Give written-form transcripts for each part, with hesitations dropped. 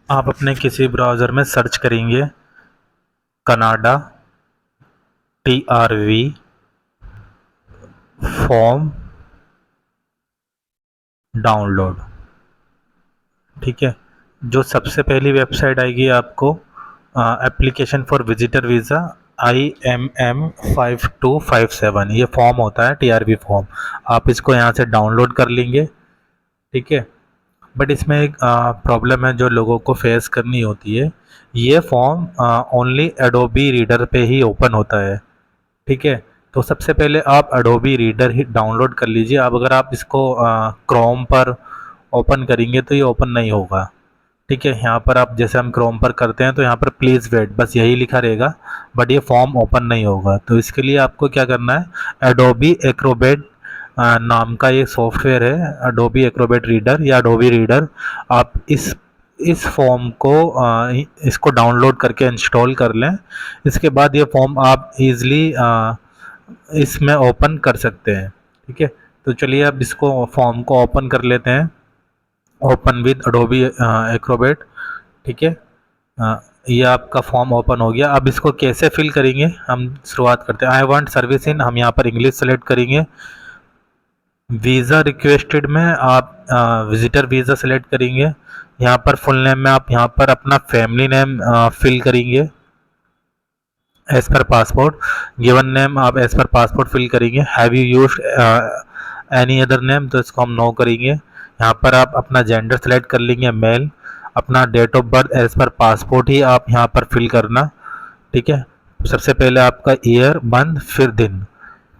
आप अपने किसी ब्राउज़र में सर्च करेंगे कनाडा TRV फॉर्म डाउनलोड। ठीक है, जो सबसे पहली वेबसाइट आएगी आपको application for visitor visa IMM5257, ये फॉर्म होता है TRV फॉर्म। आप इसको यहाँ से डाउनलोड कर लेंगे। ठीक है, बट इसमें एक प्रॉब्लम है जो लोगों को फेस करनी होती है। ये फॉर्म ओनली एडोबी रीडर पे ही ओपन होता है। ठीक है, तो सबसे पहले आप एडोबी रीडर ही डाउनलोड कर लीजिए। अब अगर आप इसको क्रोम पर ओपन करेंगे तो ये ओपन नहीं होगा। ठीक है, यहाँ पर आप जैसे हम क्रोम पर करते हैं तो यहाँ पर प्लीज़ वेट बस यही लिखा रहेगा, बट ये फॉर्म ओपन नहीं होगा। तो इसके लिए आपको क्या करना है, एडोबी एक्रोबेट नाम का ये सॉफ्टवेयर है, एडोबी एक्रोबेट रीडर या एडोबी रीडर। आप इस फॉर्म को इसको डाउनलोड करके इंस्टॉल कर लें। इसके बाद ये फॉर्म आप इजीली इसमें ओपन कर सकते हैं। ठीक है, तो चलिए अब इसको फॉर्म को ओपन कर लेते हैं, ओपन विद एडोबी एक्रोबेट। ठीक है, ये आपका फॉर्म ओपन हो गया। अब इसको कैसे फिल करेंगे हम शुरुआत करते हैं। आई वांट सर्विस इन, हम यहाँ पर इंग्लिश सेलेक्ट करेंगे। वीज़ा रिक्वेस्टेड में आप विजिटर वीज़ा सेलेक्ट करेंगे। यहाँ पर फुल नेम में आप यहाँ पर अपना फैमिली नेम फिल करेंगे as per passport. Given name आप एज़ पर पासपोर्ट फिल करेंगे। Have you used any other name, तो इसको हम नो करेंगे। यहाँ पर आप अपना जेंडर सेलेक्ट कर लेंगे मेल। अपना date of birth as per passport ही आप यहाँ पर फिल करना। ठीक है, सबसे पहले आपका ईयर मंथ फिर दिन।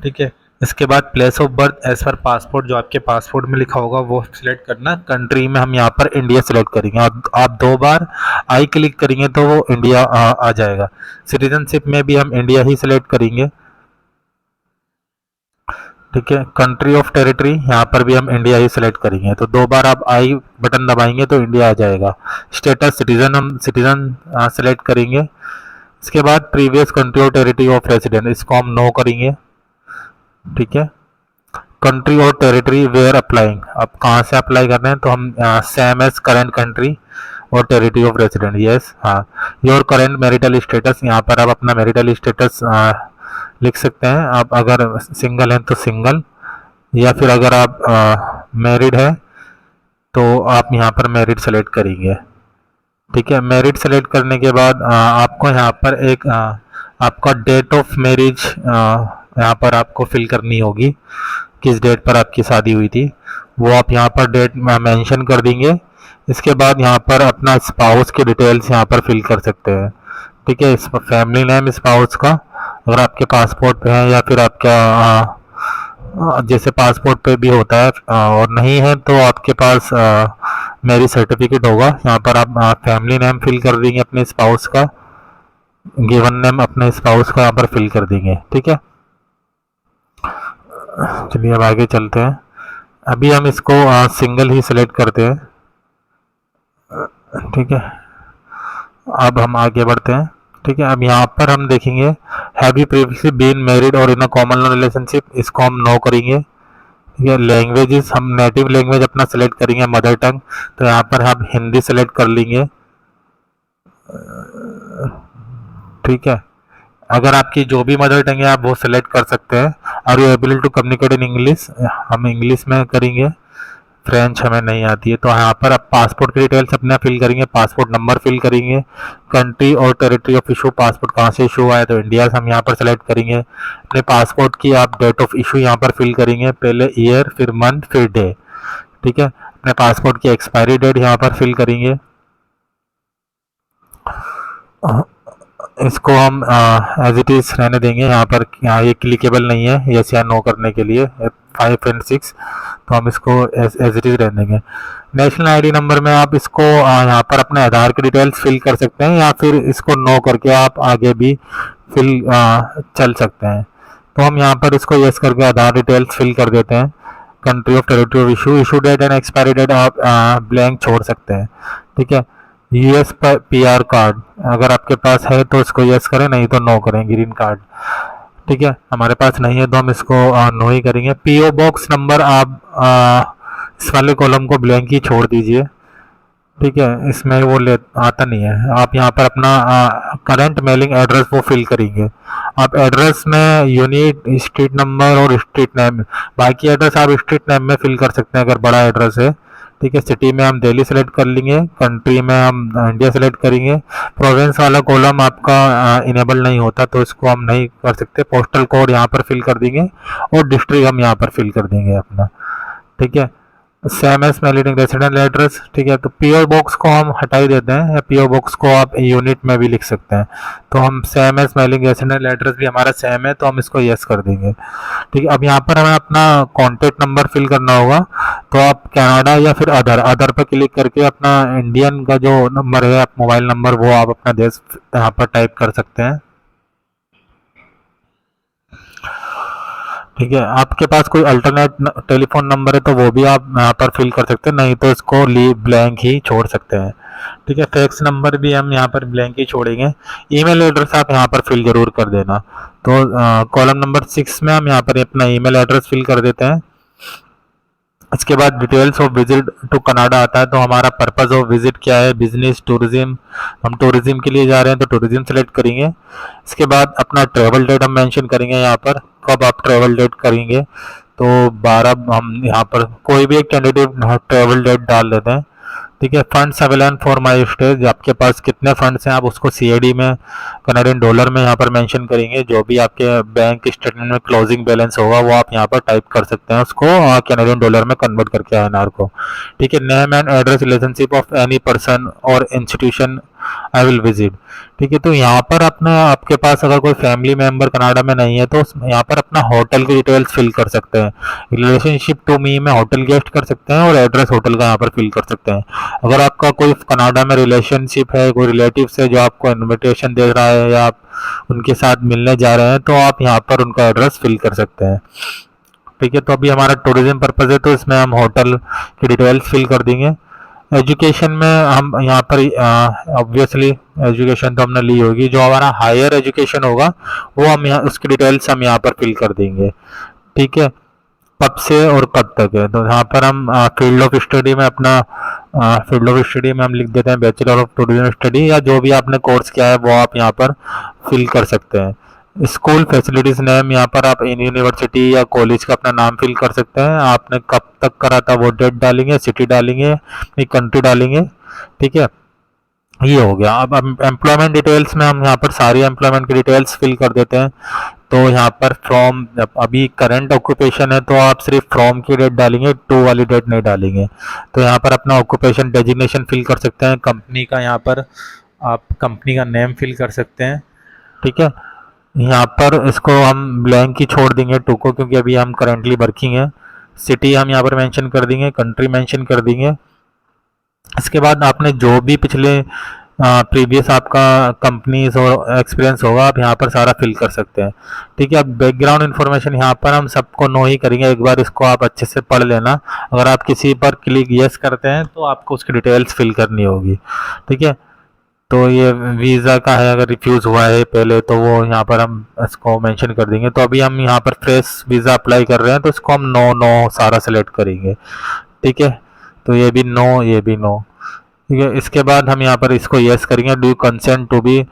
ठीक है, इसके बाद प्लेस ऑफ बर्थ एज पर पासपोर्ट जो आपके पासपोर्ट में लिखा होगा वो सिलेक्ट करना। कंट्री में हम यहाँ पर इंडिया सेलेक्ट करेंगे। आप 2 बार आई क्लिक करेंगे तो वो इंडिया आ जाएगा। सिटीजनशिप में भी हम इंडिया ही सिलेक्ट करेंगे। ठीक है, कंट्री ऑफ टेरिटरी यहाँ पर भी हम इंडिया ही सिलेक्ट करेंगे। तो 2 बार आप आई बटन दबाएंगे तो इंडिया आ जाएगा। स्टेटस सिटीजन, हम सिटीजन सेलेक्ट करेंगे। इसके बाद प्रीवियस कंट्री और टेरिटरी ऑफ रेसिडेंट, इसको हम नो करेंगे। ठीक है, कंट्री और टेरिटरी वेयर अप्लाइंग, अब कहाँ से अप्लाई कर रहे हैं तो हम सेम एज करेंट कंट्री और टेरिटरी ऑफ रेसिडेंट। यस, हाँ। योर करेंट मैरिटल स्टेटस, यहाँ पर आप अपना मैरिटल स्टेटस लिख सकते हैं। आप अगर सिंगल हैं तो सिंगल, या फिर अगर आप मैरिड हैं तो आप यहाँ पर मैरिड सेलेक्ट करेंगे। ठीक है, मैरिड सेलेक्ट करने के बाद आपको यहाँ पर एक आपका डेट ऑफ मैरिज यहाँ पर आपको फिल करनी होगी। किस डेट पर आपकी शादी हुई थी वो आप यहाँ पर डेट मेंशन कर देंगे। इसके बाद यहाँ पर अपना स्पाउस की डिटेल्स यहाँ पर फिल कर सकते हैं। ठीक है, इस फैमिली नेम स्पाउस का अगर आपके पासपोर्ट पे है, या फिर आपका जैसे पासपोर्ट पे भी होता है, और नहीं है तो आपके पास मैरिज सर्टिफिकेट होगा। यहाँ पर आप फैमिली नेम फिल कर देंगे अपने स्पाउस का। गिवन नेम अपने स्पाउस का यहाँ पर फिल कर देंगे। ठीक है, चलिए अब आगे चलते हैं। अभी हम इसको सिंगल ही सिलेक्ट करते हैं। ठीक है, अब हम आगे बढ़ते हैं। ठीक है, अब यहाँ पर हम देखेंगे have you previously been married और इन अ कॉमन रिलेशनशिप, इसको हम नो करेंगे। ठीक है, लैंग्वेजेस हम नेटिव लैंग्वेज अपना सेलेक्ट करेंगे मदर टंग, तो यहाँ पर हम हिंदी सेलेक्ट कर लेंगे। ठीक है, अगर आपकी जो भी मदर टंग है आप वो सेलेक्ट कर सकते हैं। Are you able to communicate in English, हम इंग्लिश में करेंगे। फ्रेंच हमें नहीं आती है, तो यहाँ पर आप पासपोर्ट की डिटेल्स अपने फिल करेंगे, पासपोर्ट नंबर फिल करेंगे। कंट्री और टेरिटरी ऑफ इशू, पासपोर्ट कहाँ से इशू हुआ है तो इंडिया से हम यहाँ पर सेलेक्ट करेंगे। अपने पासपोर्ट की आप डेट ऑफ इशू यहाँ पर फिल करेंगे, पहले ईयर फिर मंथ फिर डे। ठीक है, अपने पासपोर्ट की एक्सपायरी डेट यहाँ पर फिल करेंगे। इसको हम एज इट इज़ रहने देंगे। यहाँ पर ये क्लिकेबल नहीं है यस या नो करने के लिए 5 और 6, तो हम इसको एज इट इज़ रहने देंगे। नेशनल आईडी नंबर में आप इसको यहाँ पर अपने आधार की डिटेल्स फिल कर सकते हैं, या फिर इसको नो करके आप आगे भी फिल चल सकते हैं। तो हम यहाँ पर इसको यस करके आधार डिटेल्स फिल कर देते हैं। Country of territory of issue, issue date and expiry date आप ब्लैंक छोड़ सकते हैं। ठीक है, यूएस पीआर कार्ड अगर आपके पास है तो इसको यस करें, नहीं तो नो करें। ग्रीन कार्ड, ठीक है, हमारे पास नहीं है तो हम इसको नो ही करेंगे। पीओ बॉक्स नंबर आप इस वाले कॉलम को ब्लैंक ही छोड़ दीजिए। ठीक है, इसमें वो ले आता नहीं है। आप यहाँ पर अपना करंट मेलिंग एड्रेस वो फिल करेंगे। आप एड्रेस में यूनिट, स्ट्रीट नंबर और स्ट्रीट नेम, बाकी एड्रेस आप स्ट्रीट नेम में फिल कर सकते हैं अगर बड़ा एड्रेस है। ठीक है, सिटी में हम दिल्ली सेलेक्ट कर लेंगे, कंट्री में हम इंडिया सेलेक्ट करेंगे। प्रोविंस वाला कॉलम आपका इनेबल नहीं होता तो इसको हम नहीं कर सकते। पोस्टल कोड यहाँ पर फिल कर देंगे और डिस्ट्रिक्ट हम यहाँ पर फिल कर देंगे अपना। ठीक है, same S mailing resident address. ठीक है, तो पीओ बॉक्स को हम हटा ही देते हैं, या पीओ बॉक्स को आप यूनिट में भी लिख सकते हैं। तो हम same S mailing resident address भी हमारा सेम है तो हम इसको यस कर देंगे। ठीक है, अब यहाँ पर हमें अपना कॉन्टेक्ट नंबर फिल करना होगा। तो आप कनाडा या फिर अदर अदर पर क्लिक करके अपना इंडियन का जो नंबर है, आप मोबाइल नंबर, वो आप अपना देश यहाँ पर टाइप कर सकते हैं। ठीक है, आपके पास कोई अल्टरनेट टेलीफोन नंबर है तो वो भी आप यहाँ पर फिल कर सकते हैं, नहीं तो इसको लीव ब्लैंक ही छोड़ सकते हैं। ठीक है, फैक्स नंबर भी हम यहाँ पर ब्लैंक ही छोड़ेंगे। ईमेल एड्रेस आप यहाँ पर फिल जरूर कर देना। तो कॉलम नंबर 6 में हम यहाँ पर अपना ईमेल एड्रेस फिल कर देते हैं। इसके बाद details of visit to Canada आता है। तो हमारा पर्पस ऑफ विजिट क्या है, बिजनेस, टूरिज्म। हम टूरिज्म के लिए जा रहे हैं तो टूरिज्म सेलेक्ट करेंगे। इसके बाद अपना ट्रेवल डेट हम मेंशन करेंगे यहाँ पर, कब आप ट्रेवल डेट करेंगे। तो 12 हम यहाँ पर कोई भी एक कैंडिडेट ट्रेवल डेट डाल देते हैं। ठीक है, funds available for my stage, आपके पास कितने फंड्स हैं आप उसको सीएडी में, कनाडियन डॉलर में यहाँ पर मेंशन करेंगे। जो भी आपके बैंक स्टेटमेंट में क्लोजिंग बैलेंस होगा वो आप यहाँ पर टाइप कर सकते हैं उसको, कनाडियन डॉलर में कन्वर्ट करके आईएनआर को। ठीक है, name and address relationship of any person और इंस्टीट्यूशन आई विल विजिट। ठीक है, तो यहाँ पर अपना आपके पास अगर कोई फैमिली मेंबर कनाडा में नहीं है तो यहाँ पर अपना होटल की डिटेल्स फिल कर सकते हैं। रिलेशनशिप टू मी में होटल गेस्ट कर सकते हैं और एड्रेस होटल का यहाँ पर फिल कर सकते हैं। अगर आपका कोई कनाडा में रिलेशनशिप है, कोई रिलेटिव है जो आपको इनविटेशन दे रहा है या आप उनके साथ मिलने जा रहे हैं, तो आप यहाँ पर उनका एड्रेस फिल कर सकते हैं। ठीक है, तो अभी हमारा टूरिज्म पर्पज है तो इसमें हम होटल की डिटेल्स फिल कर देंगे। एजुकेशन में हम यहाँ पर ऑब्वियसली एजुकेशन तो हमने ली होगी, जो हमारा हायर एजुकेशन होगा वो हम यहाँ उसकी डिटेल्स हम यहाँ पर फिल कर देंगे। ठीक है, कब से और कब तक है, तो यहाँ पर हम फील्ड ऑफ स्टडी में अपना फील्ड ऑफ स्टडी में हम लिख देते हैं बैचलर ऑफ टूरिज्म स्टडी, या जो भी आपने कोर्स किया है वो आप यहाँ पर फिल कर सकते हैं। स्कूल फैसिलिटीज नेम, यहाँ पर आप इन यूनिवर्सिटी या कॉलेज का अपना नाम फिल कर सकते हैं। आपने कब तक करा था वो डेट डालेंगे, सिटी डालेंगे, कंट्री डालेंगे। ठीक है, ये हो गया। अब एम्प्लॉयमेंट डिटेल्स में हम यहाँ पर सारी एम्प्लॉयमेंट की डिटेल्स फिल कर देते हैं। तो यहाँ पर फ्रॉम, अभी करंट ऑक्यूपेशन है तो आप सिर्फ फ्रॉम की डेट डालेंगे, टू वाली डेट नहीं डालेंगे। तो यहाँ पर अपना ऑक्यूपेशन डेजिग्नेशन फिल कर सकते हैं। कंपनी का यहाँ पर आप कंपनी का नेम फिल कर सकते हैं। ठीक है, यहाँ पर इसको हम ब्लैंक ही छोड़ देंगे टू को, क्योंकि अभी हम करेंटली वर्किंग है। सिटी हम यहाँ पर मेंशन कर देंगे, कंट्री मेंशन कर देंगे। इसके बाद आपने जो भी पिछले प्रीवियस आपका कंपनीज और एक्सपीरियंस होगा आप यहाँ पर सारा फिल कर सकते हैं। ठीक है, अब बैकग्राउंड इन्फॉर्मेशन यहाँ पर हम सबको नो ही करेंगे, एक बार इसको आप अच्छे से पढ़ लेना। अगर आप किसी पर क्लिक यस करते हैं तो आपको उसकी डिटेल्स फिल करनी होगी। ठीक है, तो ये वीज़ा का है, अगर रिफ्यूज़ हुआ है पहले तो वो यहाँ पर हम इसको मेंशन कर देंगे। तो अभी हम यहाँ पर फ्रेश वीज़ा अप्लाई कर रहे हैं तो इसको हम नो नो सारा सेलेक्ट करेंगे। ठीक है, तो ये भी नो, ये भी नो। ठीक है, इसके बाद हम यहाँ पर इसको यस करेंगे, do consent to be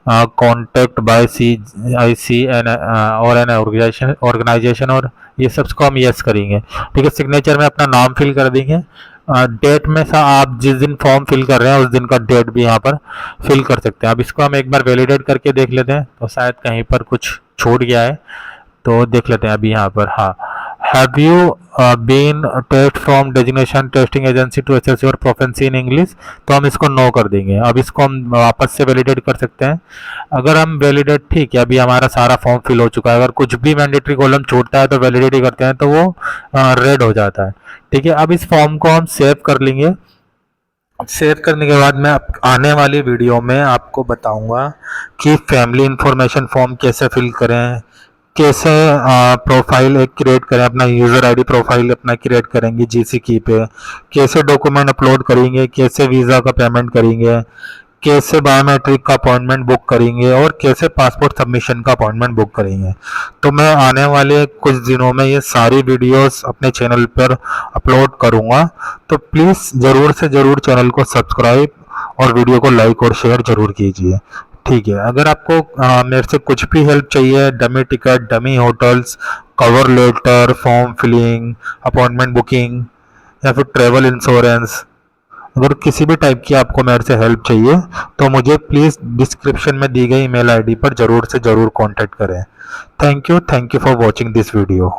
contact by CIC an और एन ऑर्गेनाइजेशन, और ये सबको हम यस करेंगे। ठीक है, सिग्नेचर में अपना नाम फिल कर देंगे। डेट में सा आप जिस दिन फॉर्म फिल कर रहे हैं उस दिन का डेट भी यहाँ पर फिल कर सकते हैं। अब इसको हम एक बार वैलिडेट करके देख लेते हैं, तो शायद कहीं पर कुछ छूट गया है तो देख लेते हैं अभी यहाँ पर। हाँ, have you been test from designation testing agency to assess your proficiency in English, तो हम इसको नो कर देंगे। अब इसको हम वापस से वैलिडेट कर सकते हैं। अगर हम वैलिडेट, ठीक है, अभी हमारा सारा फॉर्म फिल हो चुका है। अगर कुछ भी मैंडेटरी कॉलम छूटता है तो वैलिडेट ही करते हैं तो वो रेड हो जाता है। ठीक है, अब इस फॉर्म को हम सेव कर लेंगे। सेव करने के बाद मैं आने वाली वीडियो में आपको बताऊंगा कि फैमिली इंफॉर्मेशन फॉर्म कैसे फिल करें, कैसे प्रोफाइल एक क्रिएट करें, अपना यूज़र आईडी प्रोफाइल अपना क्रिएट करेंगे GCK पे, कैसे डॉक्यूमेंट अपलोड करेंगे, कैसे वीज़ा का पेमेंट करेंगे, कैसे बायोमेट्रिक का अपॉइंटमेंट बुक करेंगे और कैसे पासपोर्ट सबमिशन का अपॉइंटमेंट बुक करेंगे। तो मैं आने वाले कुछ दिनों में ये सारी वीडियोस अपने चैनल पर अपलोड करूँगा, तो प्लीज़ ज़रूर से ज़रूर चैनल को सब्सक्राइब और वीडियो को लाइक और शेयर ज़रूर कीजिए। ठीक है, अगर आपको मेरे से कुछ भी हेल्प चाहिए, dummy ticket, dummy hotels, cover letter, form filling, appointment booking या फिर ट्रैवल इंश्योरेंस, अगर किसी भी टाइप की आपको मेरे से हेल्प चाहिए तो मुझे प्लीज़ डिस्क्रिप्शन में दी गई ईमेल आईडी पर ज़रूर से ज़रूर कांटेक्ट करें। Thank you for watching this video.